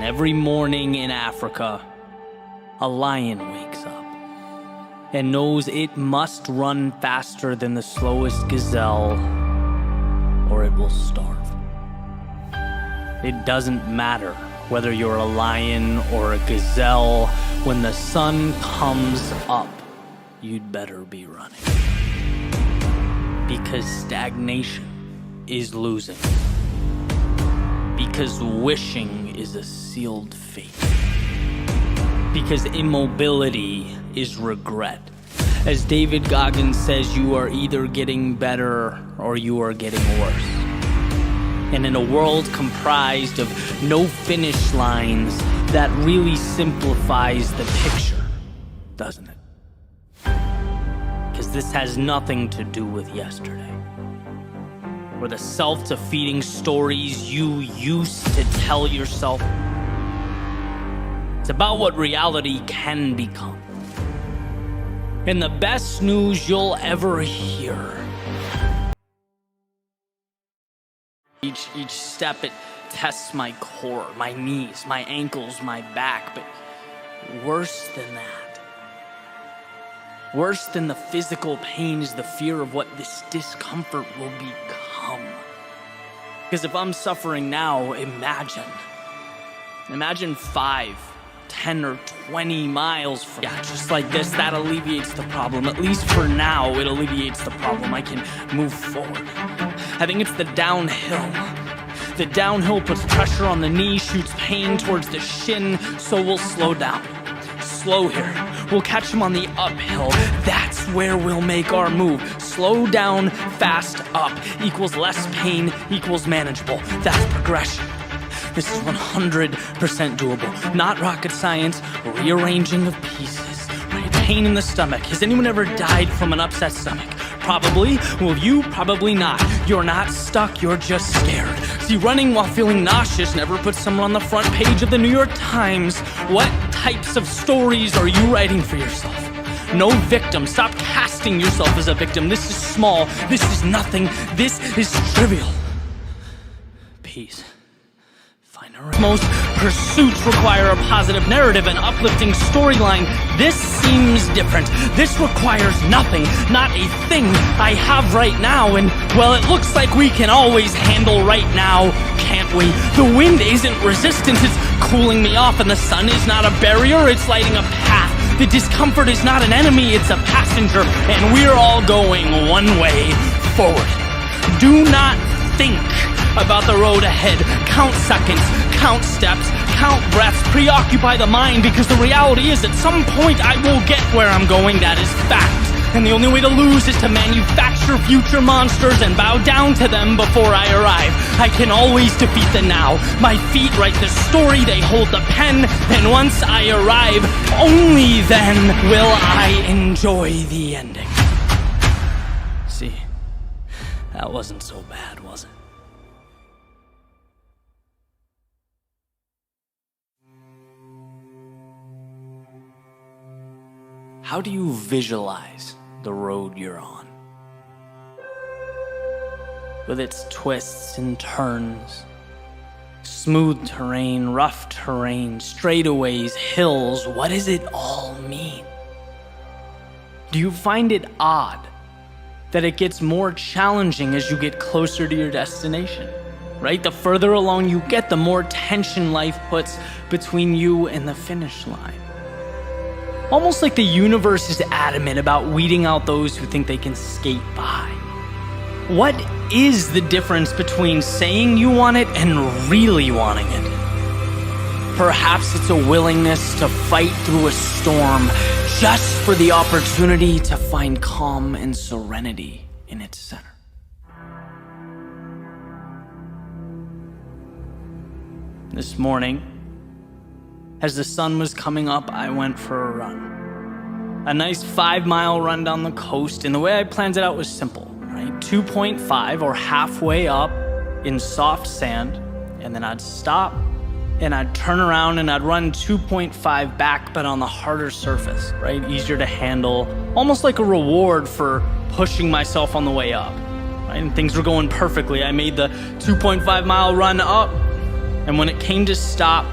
every morning in Africa, a lion wakes up and knows it must run faster than the slowest gazelle or it will starve. It doesn't matter whether you're a lion or a gazelle. When the sun comes up, you'd better be running. Because stagnation is losing. Because wishing is a sealed fate. Because immobility is regret. As David Goggins says, you are either getting better or you are getting worse. And in a world comprised of no finish lines, that really simplifies the picture, doesn't it? Because this has nothing to do with yesterday, or the self-defeating stories you used to tell yourself. It's about what reality can become. And the best news you'll ever hear. Each step, it tests my core, my knees, my ankles, my back, but worse than that, worse than the physical pain is the fear of what this discomfort will become. Because if I'm suffering now, imagine 5, 10, or 20 miles from just like this. That alleviates the problem. At least for now, it alleviates the problem. I can move forward. I think it's the downhill. The downhill puts pressure on the knee, shoots pain towards the shin, so we'll slow down. Slow here. We'll catch him on the uphill. That's where we'll make our move. Slow down, fast up equals less pain, equals manageable. That's progression. This is 100% doable. Not rocket science, rearranging of pieces. Right? Pain in the stomach. Has anyone ever died from an upset stomach? Probably. Will you? Probably not. You're not stuck, you're just scared. See, running while feeling nauseous never puts someone on the front page of the New York Times. What types of stories are you writing for yourself? No victim. Stop casting yourself as a victim. This is small. This is nothing. This is trivial. Peace. Most pursuits require a positive narrative, an uplifting storyline. This seems different. This requires nothing, not a thing I have right now. And, well, it looks like we can always handle right now, can't we? The wind isn't resistance, it's cooling me off. And the sun is not a barrier, it's lighting a path. The discomfort is not an enemy, it's a passenger. And we're all going one way forward. Do not think about the road ahead. Count seconds, count steps, count breaths, preoccupy the mind, because the reality is at some point I will get where I'm going. That is fact. And the only way to lose is to manufacture future monsters and bow down to them before I arrive. I can always defeat the now. My feet write the story, they hold the pen, and once I arrive, only then will I enjoy the ending. See, that wasn't so bad, was it? How do you visualize the road you're on? With its twists and turns, smooth terrain, rough terrain, straightaways, hills, what does it all mean? Do you find it odd that it gets more challenging as you get closer to your destination? Right? The further along you get, the more tension life puts between you and the finish line. Almost like the universe is adamant about weeding out those who think they can skate by. What is the difference between saying you want it and really wanting it? Perhaps it's a willingness to fight through a storm just for the opportunity to find calm and serenity in its center. This morning, as the sun was coming up, I went for a run. A nice 5-mile run down the coast, and the way I planned it out was simple, right? 2.5 or halfway up in soft sand, and then I'd stop, and I'd turn around and I'd run 2.5 back, but on the harder surface, right? Easier to handle, almost like a reward for pushing myself on the way up, right? And things were going perfectly. I made the 2.5 mile run up, and when it came to stop,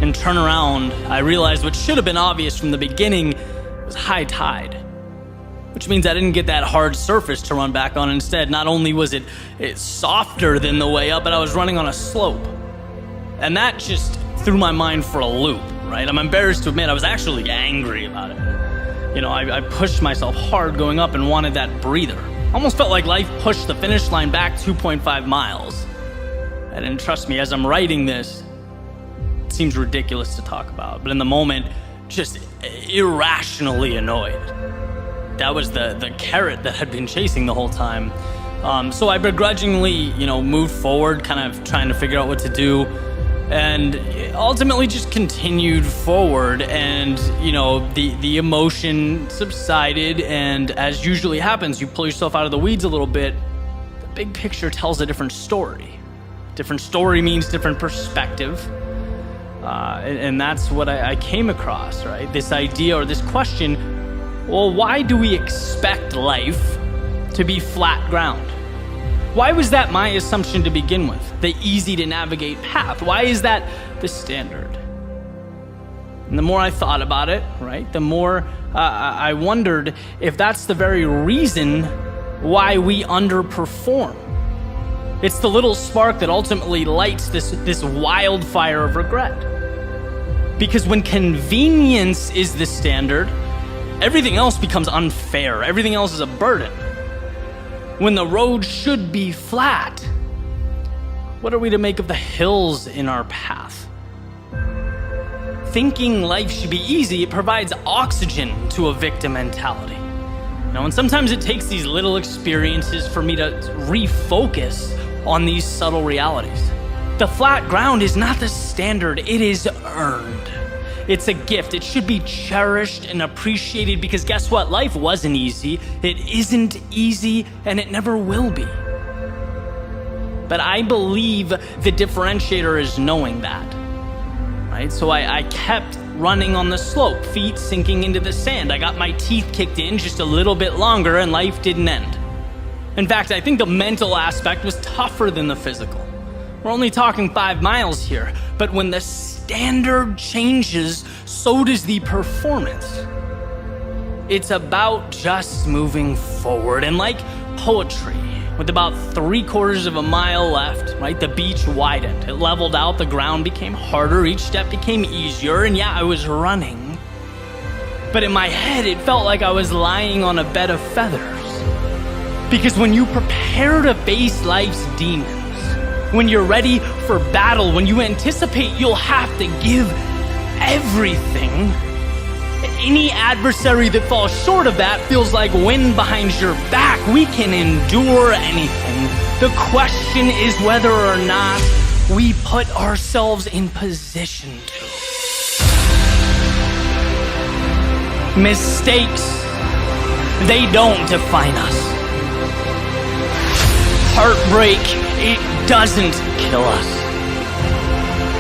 and turn around, I realized what should have been obvious from the beginning was high tide. Which means I didn't get that hard surface to run back on. Instead, not only was it softer than the way up, but I was running on a slope. And that just threw my mind for a loop, right? I'm embarrassed to admit I was actually angry about it. You know, I pushed myself hard going up and wanted that breather. Almost felt like life pushed the finish line back 2.5 miles. And trust me, as I'm writing this, it seems ridiculous to talk about, but in the moment, just irrationally annoyed. That was the carrot that had been chasing the whole time. So I begrudgingly, moved forward, kind of trying to figure out what to do, and ultimately just continued forward. And the emotion subsided, and as usually happens, you pull yourself out of the weeds a little bit. The big picture tells a different story. Different story means different perspective. And that's what I came across, right? This idea or this question. Well, why do we expect life to be flat ground? Why was that my assumption to begin with? The easy to navigate path. Why is that the standard? And the more I thought about it, right, the more I wondered if that's the very reason why we underperform. It's the little spark that ultimately lights this wildfire of regret. Because when convenience is the standard, everything else becomes unfair. Everything else is a burden. When the road should be flat, what are we to make of the hills in our path? Thinking life should be easy, it provides oxygen to a victim mentality. And sometimes it takes these little experiences for me to refocus on these subtle realities. The flat ground is not the standard, it is earned. It's a gift. It should be cherished and appreciated because guess what? Life wasn't easy. It isn't easy, and it never will be. But I believe the differentiator is knowing that, right? So I kept running on the slope, feet sinking into the sand. I got my teeth kicked in just a little bit longer, and life didn't end. In fact, I think the mental aspect was tougher than the physical. We're only talking 5 miles here, but when the standard changes, so does the performance. It's about just moving forward. And like poetry, with about 3/4 of a mile left, right, the beach widened. It leveled out, the ground became harder, each step became easier, and yeah, I was running. But in my head, it felt like I was lying on a bed of feathers. Because when you prepare to face life's demons, when you're ready for battle, when you anticipate you'll have to give everything, any adversary that falls short of that feels like wind behind your back. We can endure anything. The question is whether or not we put ourselves in position to. Mistakes, they don't define us. Heartbreak, it doesn't kill us.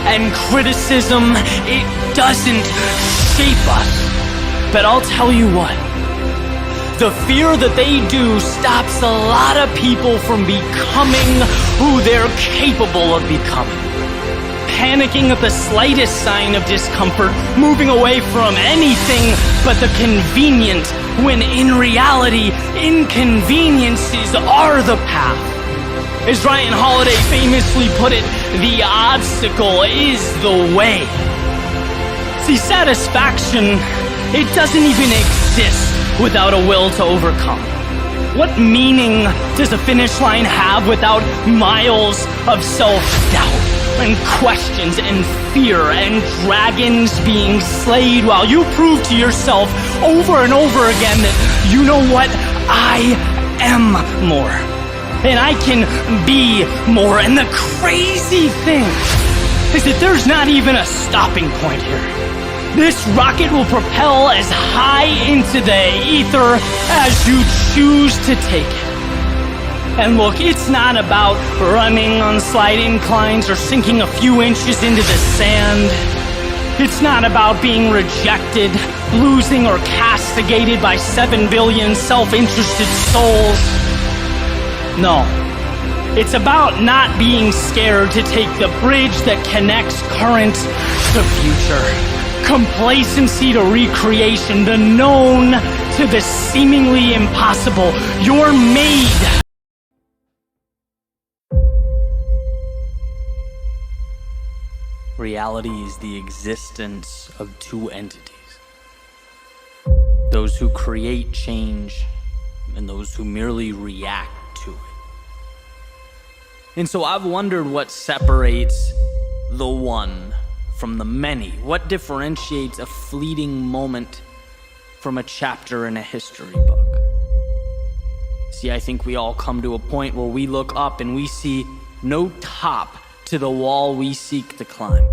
And criticism, it doesn't shape us. But I'll tell you what, the fear that they do stops a lot of people from becoming who they're capable of becoming. Panicking at the slightest sign of discomfort, moving away from anything but the convenient, when in reality, inconveniences are the path. As Ryan Holiday famously put it, the obstacle is the way. See, satisfaction, it doesn't even exist without a will to overcome. What meaning does a finish line have without miles of self-doubt and questions and fear and dragons being slayed while you prove to yourself over and over again that, you know what, I am more. And I can be more. And the crazy thing is that there's not even a stopping point here. This rocket will propel as high into the ether as you choose to take it. And look, it's not about running on slight inclines or sinking a few inches into the sand. It's not about being rejected, losing, or castigated by 7 billion self-interested souls. No, it's about not being scared to take the bridge that connects current to future, complacency to recreation, the known to the seemingly impossible. You're made. Reality is the existence of two entities. Those who create change and those who merely react to it. And so I've wondered what separates the one from the many. What differentiates a fleeting moment from a chapter in a history book? See, I think we all come to a point where we look up and we see no top to the wall we seek to climb.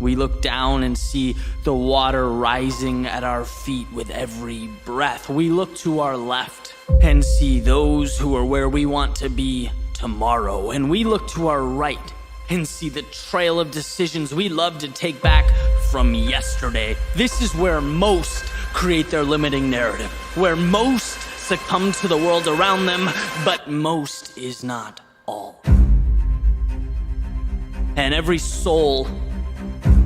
We look down and see the water rising at our feet with every breath. We look to our left and see those who are where we want to be tomorrow. And we look to our right and see the trail of decisions we love to take back from yesterday. This is where most create their limiting narrative, where most succumb to the world around them, but most is not all. And every soul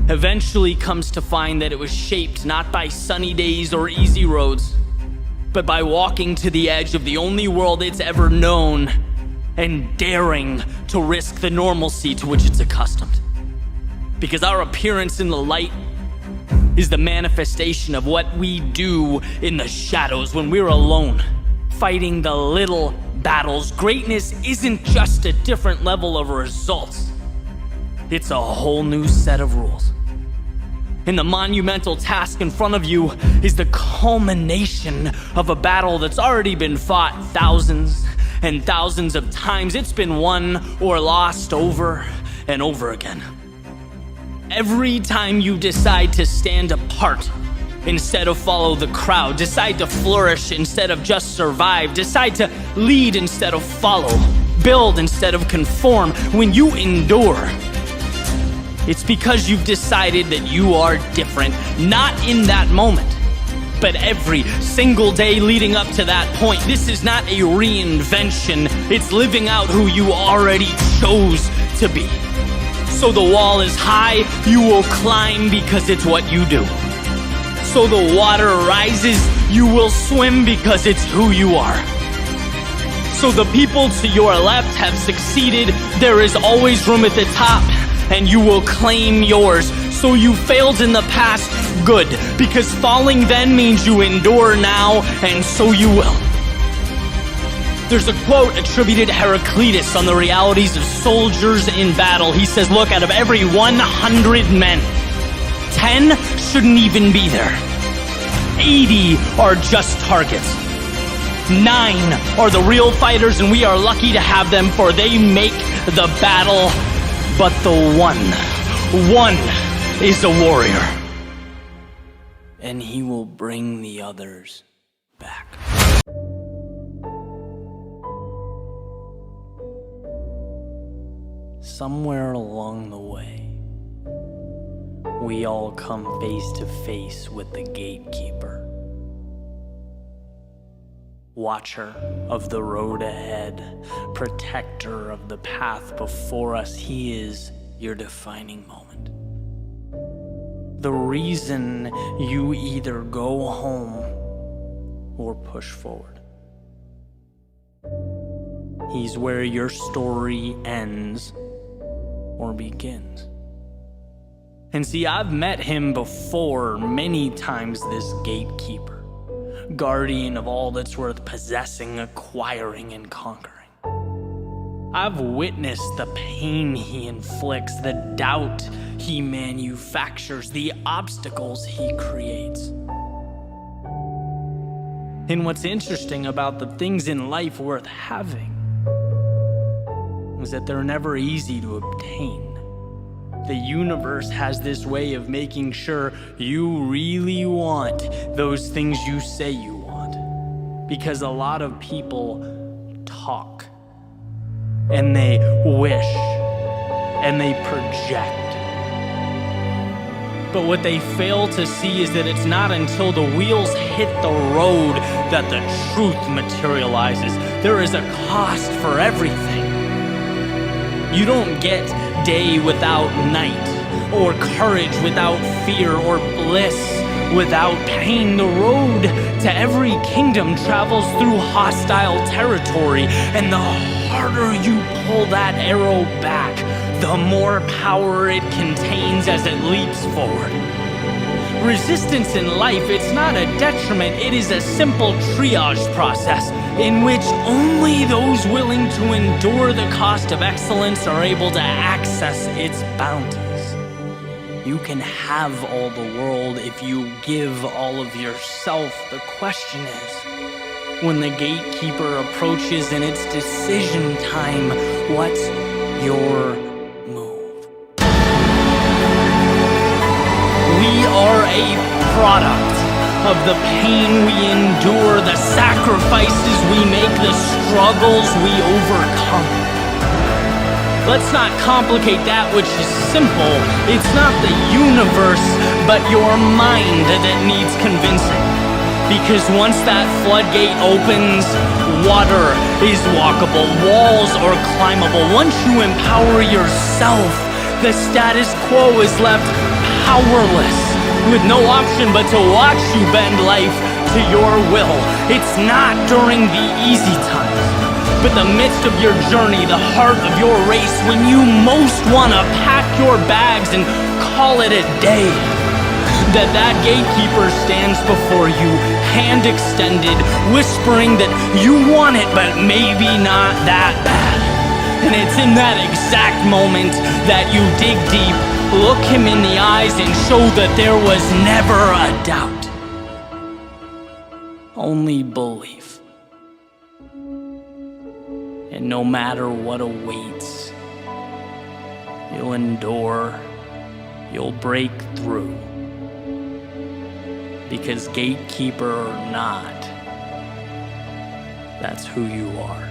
eventually comes to find that it was shaped not by sunny days or easy roads, but by walking to the edge of the only world it's ever known and daring to risk the normalcy to which it's accustomed. Because our appearance in the light is the manifestation of what we do in the shadows when we're alone, fighting the little battles. Greatness isn't just a different level of results. It's a whole new set of rules. And the monumental task in front of you is the culmination of a battle that's already been fought thousands and thousands of times. It's been won or lost over and over again. Every time you decide to stand apart instead of follow the crowd, decide to flourish instead of just survive, decide to lead instead of follow, build instead of conform, when you endure, it's because you've decided that you are different, not in that moment, but every single day leading up to that point. This is not a reinvention, it's living out who you already chose to be. So the wall is high, you will climb because it's what you do. So the water rises, you will swim because it's who you are. So the people to your left have succeeded, there is always room at the top, and you will claim yours. So you failed in the past, good, because falling then means you endure now, and so you will. There's a quote attributed to Heraclitus on the realities of soldiers in battle. He says, look, out of every 100 men, 10 shouldn't even be there. 80 are just targets. 9 are the real fighters, and we are lucky to have them, for they make the battle. But the one is a warrior. And he will bring the others back. Somewhere along the way, we all come face to face with the gatekeeper. Watcher of the road ahead, protector of the path before us, he is your defining moment. The reason you either go home or push forward. He's where your story ends or begins. And see, I've met him before many times, this gatekeeper. Guardian of all that's worth possessing, acquiring, and conquering. I've witnessed the pain he inflicts, the doubt he manufactures, the obstacles he creates. And what's interesting about the things in life worth having is that they're never easy to obtain. The universe has this way of making sure you really want those things you say you want. Because a lot of people talk, and they wish, and they project. But what they fail to see is that it's not until the wheels hit the road that the truth materializes. There is a cost for everything. You don't get day without night, or courage without fear, or bliss without pain. The road to every kingdom travels through hostile territory, and the harder you pull that arrow back, the more power it contains as it leaps forward. Resistance in life, it's not a detriment, it is a simple triage process in which only those willing to endure the cost of excellence are able to access its bounties. You can have all the world if you give all of yourself. The question is, when the gatekeeper approaches and it's decision time, what's your move? We are a product of the pain we endure, the sacrifices we make, the struggles we overcome. Let's not complicate that which is simple. It's not the universe, but your mind that needs convincing. Because once that floodgate opens, water is walkable, walls are climbable. Once you empower yourself, the status quo is left powerless, with no option but to watch you bend life to your will. It's not during the easy times, but the midst of your journey, the heart of your race, when you most want to pack your bags and call it a day, that gatekeeper stands before you, hand extended, whispering that you want it, but maybe not that bad. And it's in that exact moment that you dig deep, look him in the eyes, and show that there was never a doubt, only belief. And no matter what awaits, you'll endure, you'll break through. Because gatekeeper or not, that's who you are.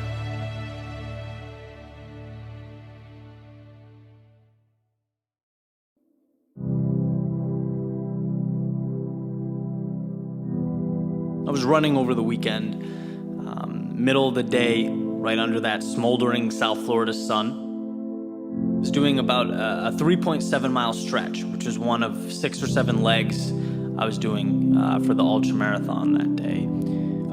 I was running over the weekend, middle of the day, right under that smoldering South Florida sun. I was doing about a 3.7 mile stretch, which was one of 6 or 7 legs I was doing for the ultra marathon that day,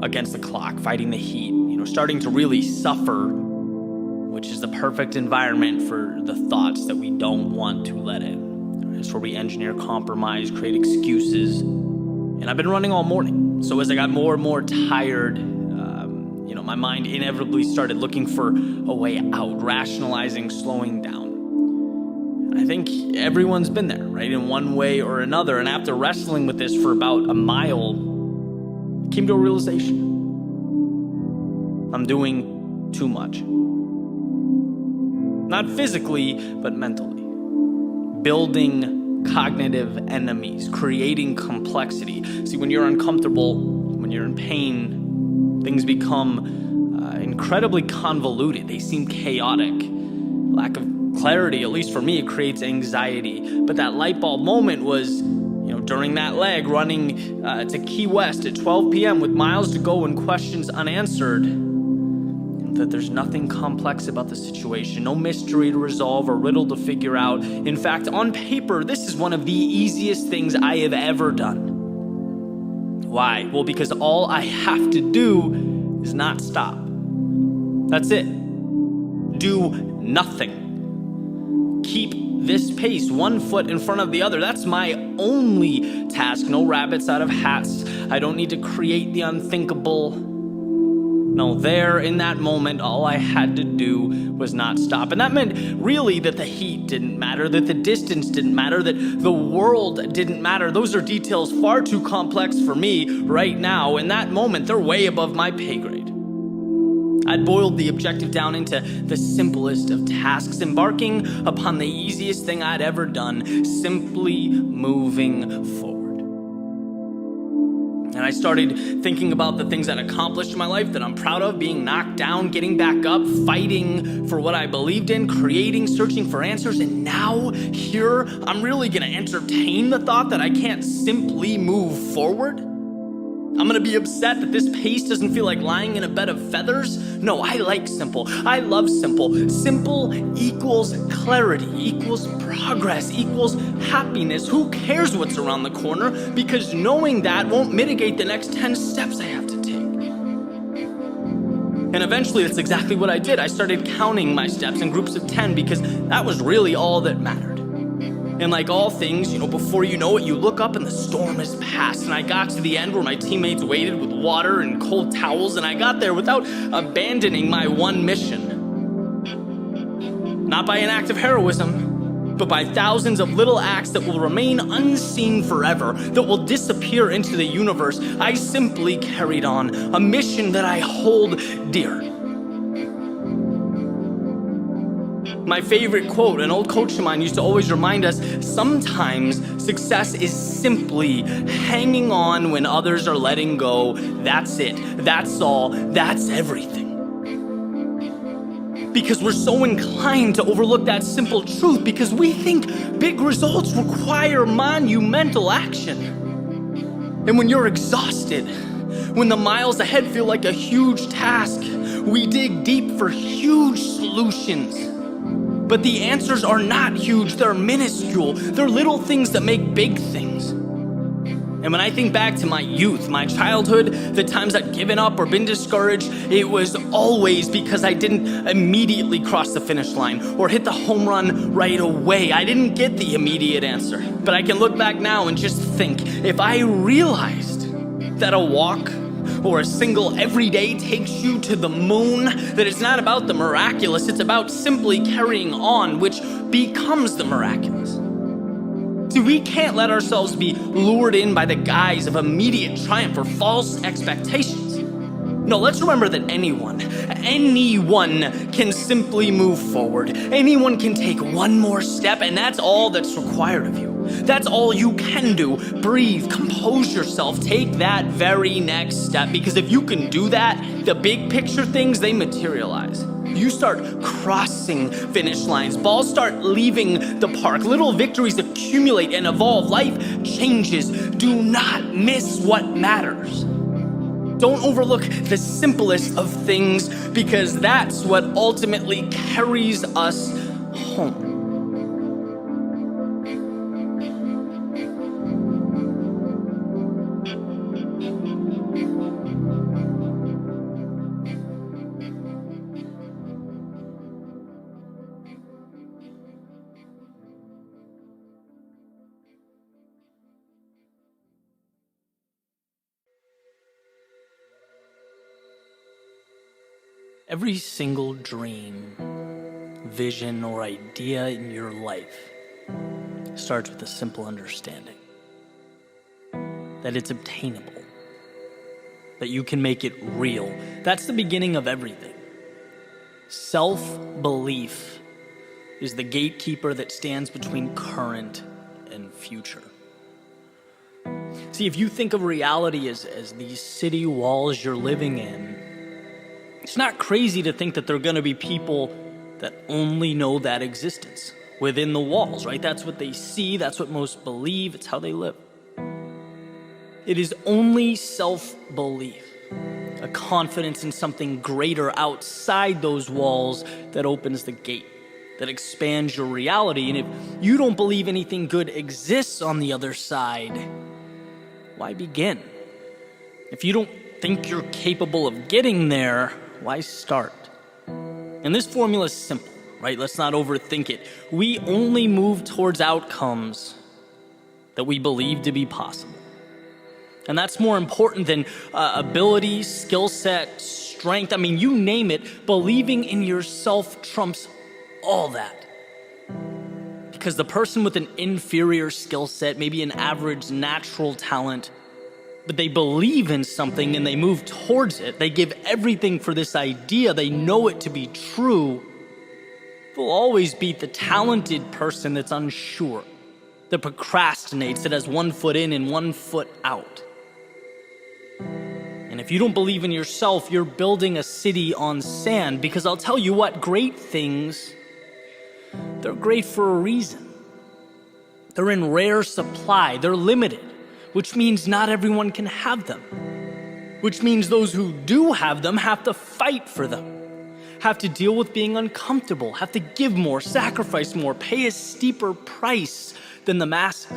against the clock, fighting the heat, starting to really suffer, which is the perfect environment for the thoughts that we don't want to let in. It's where we engineer compromise, create excuses. And I've been running all morning. So as I got more and more tired, my mind inevitably started looking for a way out, rationalizing, slowing down. And I think everyone's been there, right, in one way or another. And after wrestling with this for about a mile, I came to a realization. I'm doing too much. Not physically, but mentally. Building cognitive enemies, creating complexity. See, when you're uncomfortable, when you're in pain, things become incredibly convoluted. They seem chaotic. Lack of clarity, at least for me, it creates anxiety. But that light bulb moment was, during that leg, running to Key West at 12 p.m. with miles to go and questions unanswered, that there's nothing complex about the situation, no mystery to resolve or riddle to figure out. In fact, on paper, this is one of the easiest things I have ever done. Why? Well, because all I have to do is not stop. That's it. Do nothing. Keep this pace, one foot in front of the other. That's my only task. No rabbits out of hats. I don't need to create the unthinkable. No, there in that moment, all I had to do was not stop. And that meant really that the heat didn't matter, that the distance didn't matter, that the world didn't matter. Those are details far too complex for me right now. In that moment, they're way above my pay grade. I'd boiled the objective down into the simplest of tasks, embarking upon the easiest thing I'd ever done, simply moving forward. And I started thinking about the things I'd accomplished in my life that I'm proud of, being knocked down, getting back up, fighting for what I believed in, creating, searching for answers. And now, here, I'm really gonna entertain the thought that I can't simply move forward. I'm gonna be upset that this pace doesn't feel like lying in a bed of feathers? No, I like simple. I love simple. Simple equals clarity, equals progress, equals happiness. Who cares what's around the corner? Because knowing that won't mitigate the next 10 steps I have to take. And eventually that's exactly what I did. I started counting my steps in groups of 10 because that was really all that mattered. And like all things, before you know it, you look up and the storm has passed. And I got to the end where my teammates waited with water and cold towels, and I got there without abandoning my one mission. Not by an act of heroism, but by thousands of little acts that will remain unseen forever, that will disappear into the universe. I simply carried on a mission that I hold dear. My favorite quote, an old coach of mine used to always remind us, sometimes success is simply hanging on when others are letting go. That's it. That's all. That's everything. Because we're so inclined to overlook that simple truth because we think big results require monumental action. And when you're exhausted, when the miles ahead feel like a huge task, we dig deep for huge solutions. But the answers are not huge, they're minuscule. They're little things that make big things. And when I think back to my youth, my childhood, the times I'd given up or been discouraged, it was always because I didn't immediately cross the finish line or hit the home run right away. I didn't get the immediate answer. But I can look back now and just think, if I realized that a walk or a single every day takes you to the moon, that it's not about the miraculous, it's about simply carrying on, which becomes the miraculous. See, we can't let ourselves be lured in by the guise of immediate triumph or false expectations. No, let's remember that anyone can simply move forward. Anyone can take one more step, and that's all that's required of you. That's all you can do. Breathe, compose yourself, take that very next step, because if you can do that, the big picture things, they materialize. You start crossing finish lines. Balls start leaving the park. Little victories accumulate and evolve. Life changes. Do not miss what matters. Don't overlook the simplest of things, because that's what ultimately carries us home. Every single dream, vision, or idea in your life starts with a simple understanding that it's obtainable, that you can make it real. That's the beginning of everything. Self-belief is the gatekeeper that stands between current and future. See, if you think of reality as these city walls you're living in, it's not crazy to think that there are going to be people that only know that existence within the walls, right? That's what they see. That's what most believe. It's how they live. It is only self-belief, a confidence in something greater outside those walls, that opens the gate, that expands your reality. And if you don't believe anything good exists on the other side, why begin? If you don't think you're capable of getting there, why start? And this formula is simple, right? Let's not overthink it. We only move towards outcomes that we believe to be possible. And that's more important than ability, skill set, strength. I mean, you name it. Believing in yourself trumps all that. Because the person with an inferior skill set, maybe an average natural talent, but they believe in something and they move towards it. They give everything for this idea. They know it to be true. They'll always beat the talented person that's unsure, that procrastinates, that has one foot in and one foot out. And if you don't believe in yourself, you're building a city on sand, because I'll tell you what, great things, they're great for a reason. They're in rare supply. They're limited, which means not everyone can have them. which means those who do have them have to fight for them, have to deal with being uncomfortable, have to give more, sacrifice more, pay a steeper price than the masses.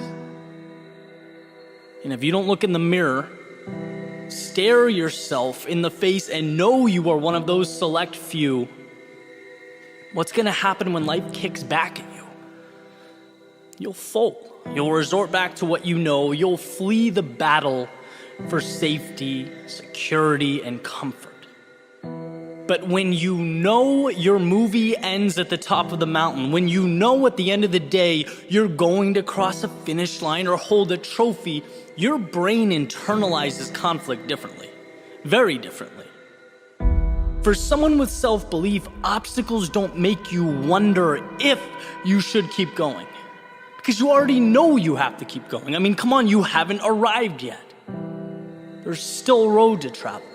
And if you don't look in the mirror, stare yourself in the face and know you are one of those select few, what's going to happen when life kicks back at you? You'll fold. You'll resort back to what you know. You'll flee the battle for safety, security, and comfort. But when you know your movie ends at the top of the mountain, when you know at the end of the day you're going to cross a finish line or hold a trophy, your brain internalizes conflict differently, very differently. For someone with self-belief, obstacles don't make you wonder if you should keep going, because you already know you have to keep going. I mean, come on, you haven't arrived yet. There's still a road to travel.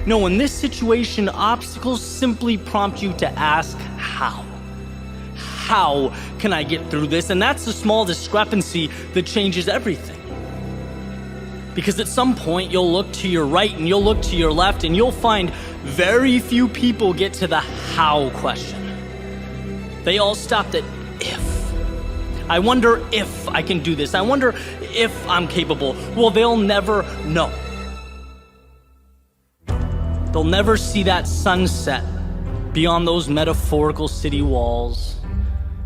No, in this situation, obstacles simply prompt you to ask how. How can I get through this? And that's the small discrepancy that changes everything. Because at some point, you'll look to your right and you'll look to your left and you'll find very few people get to the how question. They all stopped at if. I wonder if I can do this. I wonder if I'm capable. Well, they'll never know. They'll never see that sunset beyond those metaphorical city walls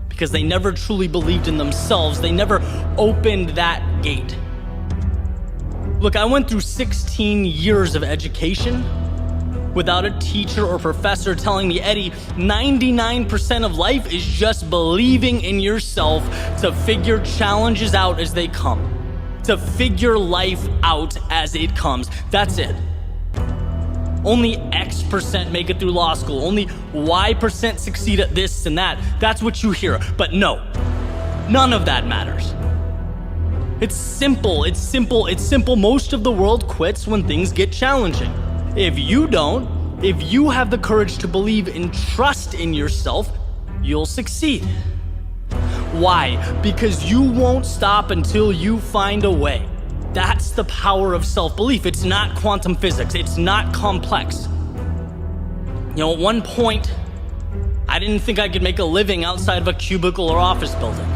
because they never truly believed in themselves. They never opened that gate. Look, I went through 16 years of education without a teacher or professor telling me, Eddie, 99% of life is just believing in yourself to figure challenges out as they come, to figure life out as it comes. That's it. Only X% make it through law school. Only Y% succeed at this and that. That's what you hear. But no, none of that matters. It's simple, it's simple, it's simple. Most of the world quits when things get challenging. If you don't, if you have the courage to believe and trust in yourself, you'll succeed. Why? Because you won't stop until you find a way. That's the power of self-belief. It's not quantum physics. It's not complex. You know, at one point, I didn't think I could make a living outside of a cubicle or office building.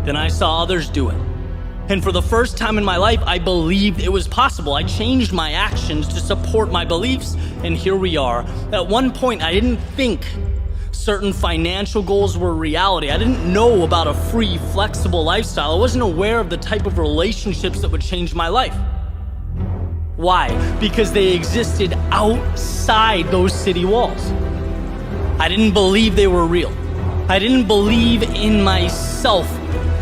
Then I saw others do it. And for the first time in my life, I believed it was possible. I changed my actions to support my beliefs, and here we are. At one point, I didn't think certain financial goals were reality. I didn't know about a free, flexible lifestyle. I wasn't aware of the type of relationships that would change my life. Why? Because they existed outside those city walls. I didn't believe they were real. I didn't believe in myself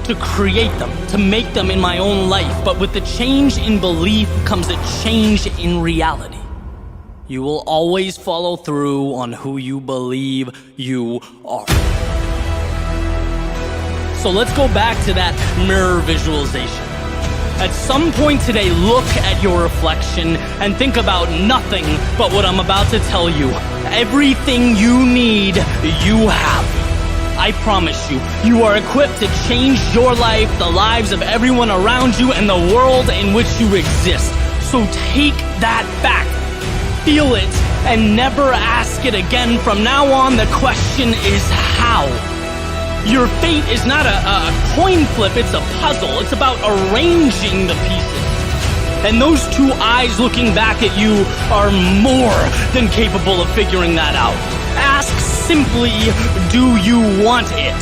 to create them, to make them in my own life. But with the change in belief comes a change in reality. You will always follow through on who you believe you are. So let's go back to that mirror visualization. At some point today, look at your reflection and think about nothing but what I'm about to tell you. Everything you need, you have. I promise you, you are equipped to change your life, the lives of everyone around you, and the world in which you exist. So take that back, feel it, and never ask it again. From now on, the question is how. Your fate is not a coin flip, it's a puzzle. It's about arranging the pieces. And those two eyes looking back at you are more than capable of figuring that out. Ask simply, do you want it?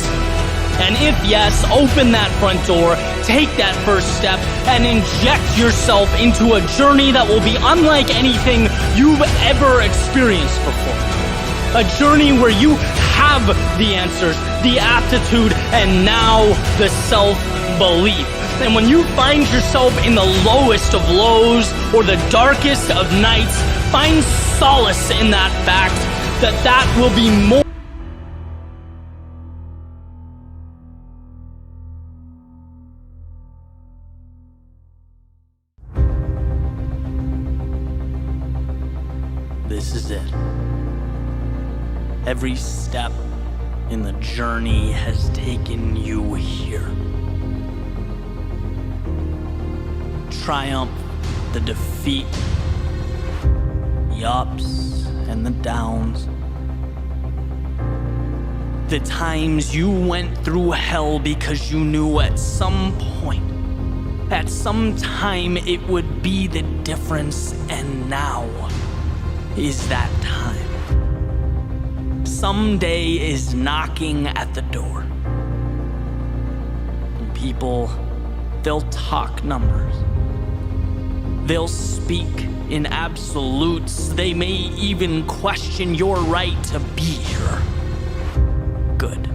And if yes, open that front door, take that first step, and inject yourself into a journey that will be unlike anything you've ever experienced before. A journey where you have the answers, the aptitude, and now the self-belief. And when you find yourself in the lowest of lows or the darkest of nights, find solace in that fact that will be more. This is it. Every step in the journey has taken you here. Triumph, the defeat, the ups and the downs. The times you went through hell because you knew at some point, at some time, it would be the difference, and now is that time. Someday is knocking at the door. And people, they'll talk numbers. They'll speak in absolutes. They may even question your right to be here. Good.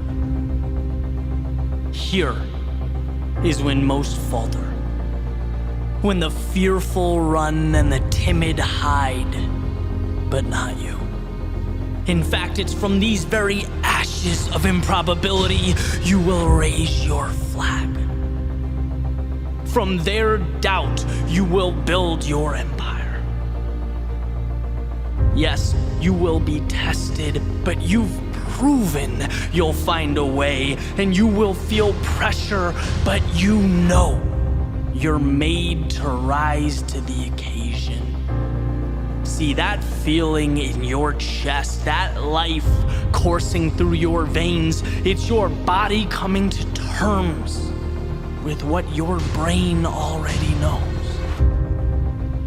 Here is when most falter. When the fearful run and the timid hide, but not you. In fact, it's from these very ashes of improbability you will raise your flag. From their doubt, you will build your empire. Yes, you will be tested, but you've proven you'll find a way, and you will feel pressure, but you know you're made to rise to the occasion. See, that feeling in your chest, that life coursing through your veins, it's your body coming to terms with what your brain already knows.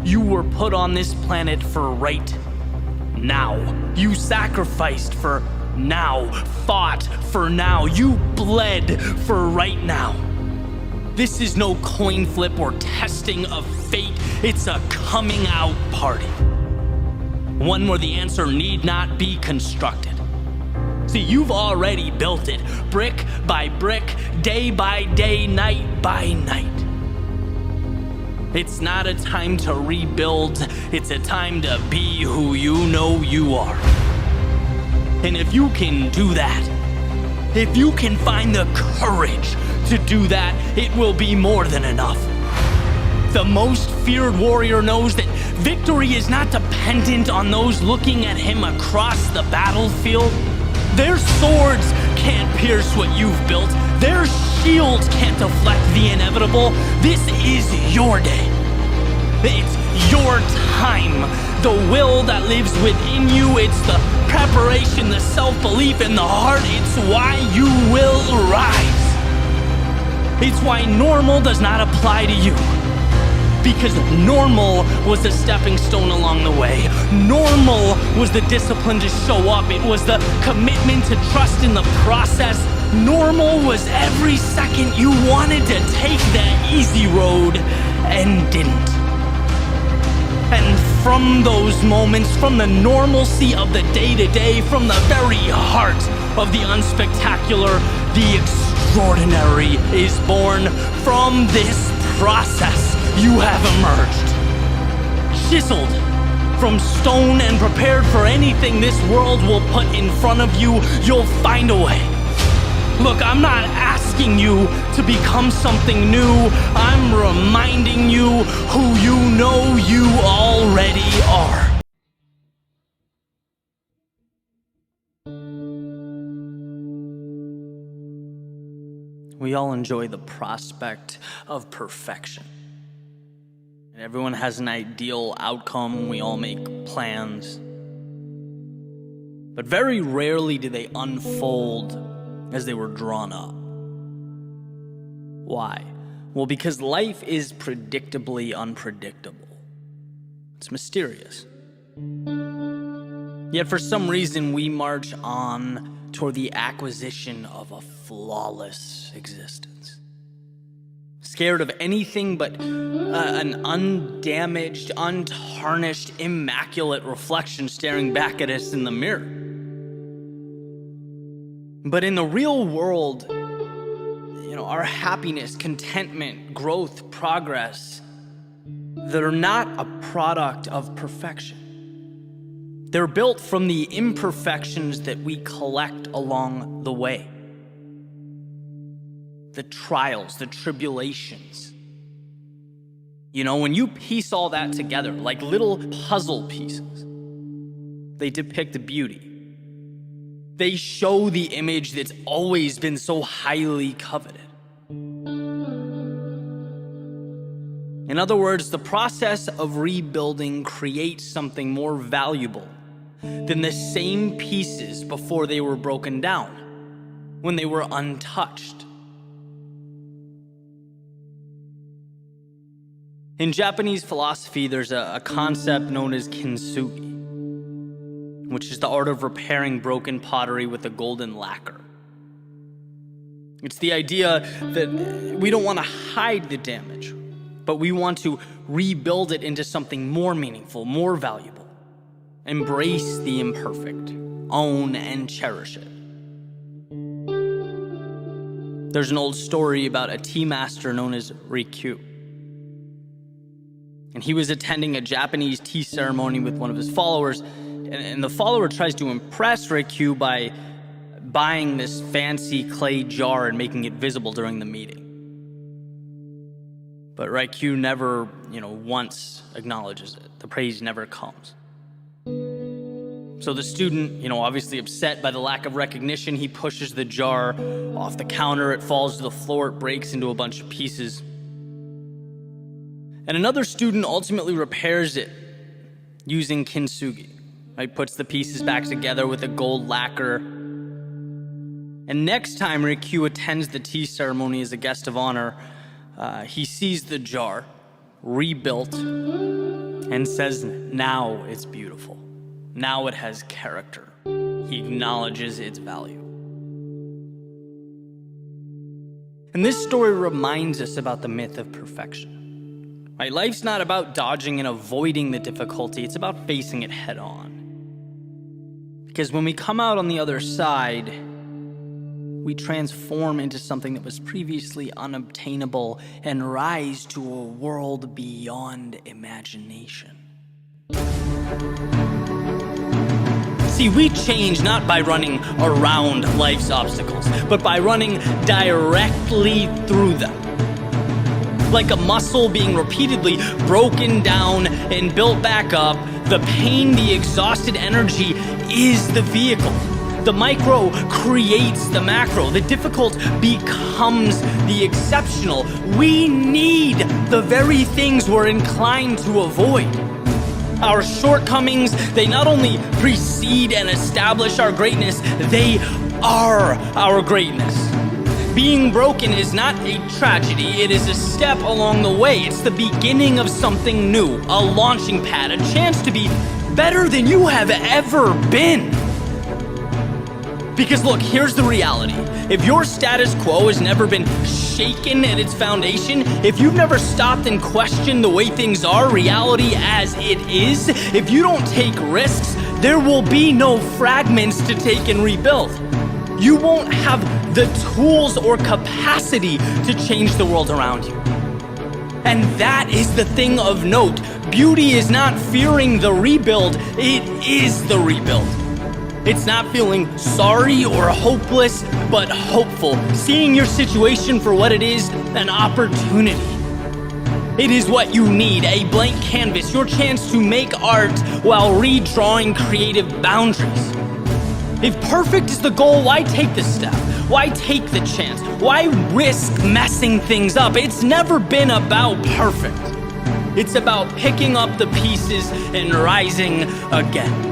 You were put on this planet for right now. You sacrificed for now, fought for now. You bled for right now. This is no coin flip or testing of fate. It's a coming out party. One where the answer need not be constructed. See, you've already built it, brick by brick, day by day, night by night. It's not a time to rebuild, it's a time to be who you know you are. And if you can do that, if you can find the courage to do that, it will be more than enough. The most feared warrior knows that victory is not dependent on those looking at him across the battlefield. Their swords can't pierce what you've built. Their shields can't deflect the inevitable. This is your day. It's your time. The will that lives within you, it's the preparation, the self-belief in the heart. It's why you will rise. It's why normal does not apply to you. Because normal was the stepping stone along the way. Normal was the discipline to show up. It was the commitment to trust in the process. Normal was every second you wanted to take that easy road and didn't. And from those moments, from the normalcy of the day-to-day, from the very heart of the unspectacular, the extraordinary is born. From this process, you have emerged, chiseled from stone and prepared for anything this world will put in front of you. You'll find a way. Look, I'm not asking you to become something new. I'm reminding you who you know you already are. We all enjoy the prospect of perfection. And everyone has an ideal outcome. We all make plans. But very rarely do they unfold as they were drawn up. Why? Well, because life is predictably unpredictable. It's mysterious. Yet for some reason, we march on toward the acquisition of a flawless existence. Scared of anything but an undamaged, untarnished, immaculate reflection staring back at us in the mirror. But in the real world, our happiness, contentment, growth, progress, they're not a product of perfection. They're built from the imperfections that we collect along the way. The trials, the tribulations. When you piece all that together like little puzzle pieces, they depict the beauty. They show the image that's always been so highly coveted. In other words, the process of rebuilding creates something more valuable than the same pieces before they were broken down, when they were untouched. In Japanese philosophy, there's a concept known as kintsugi, which is the art of repairing broken pottery with a golden lacquer. It's the idea that we don't want to hide the damage, but we want to rebuild it into something more meaningful, more valuable. Embrace the imperfect, own and cherish it. There's an old story about a tea master known as Rikyu. And he was attending a Japanese tea ceremony with one of his followers, and the follower tries to impress Rikyu by buying this fancy clay jar and making it visible during the meeting. But Rikyu never, once acknowledges it. The praise never comes. So the student, obviously upset by the lack of recognition, he pushes the jar off the counter. It falls to the floor. It breaks into a bunch of pieces. And another student ultimately repairs it using kintsugi. Right? Puts the pieces back together with a gold lacquer. And next time Rikyu attends the tea ceremony as a guest of honor, he sees the jar rebuilt and says, now it's beautiful. Now it has character. He acknowledges its value. And this story reminds us about the myth of perfection. Right? Life's not about dodging and avoiding the difficulty. It's about facing it head on. Because when we come out on the other side, we transform into something that was previously unobtainable and rise to a world beyond imagination. See, we change not by running around life's obstacles, but by running directly through them. Like a muscle being repeatedly broken down and built back up, the pain, the exhausted energy is the vehicle. The micro creates the macro. The difficult becomes the exceptional. We need the very things we're inclined to avoid. Our shortcomings, they not only precede and establish our greatness, they are our greatness. Being broken is not a tragedy, it is a step along the way. It's the beginning of something new, a launching pad, a chance to be better than you have ever been. Because look, here's the reality. If your status quo has never been shaken at its foundation, if you've never stopped and questioned the way things are, reality as it is, if you don't take risks, there will be no fragments to take and rebuild. You won't have the tools or capacity to change the world around you. And that is the thing of note. Beauty is not fearing the rebuild, it is the rebuild. It's not feeling sorry or hopeless, but hopeful. Seeing your situation for what it is, an opportunity. It is what you need, a blank canvas, your chance to make art while redrawing creative boundaries. If perfect is the goal, why take the step? Why take the chance? Why risk messing things up? It's never been about perfect. It's about picking up the pieces and rising again.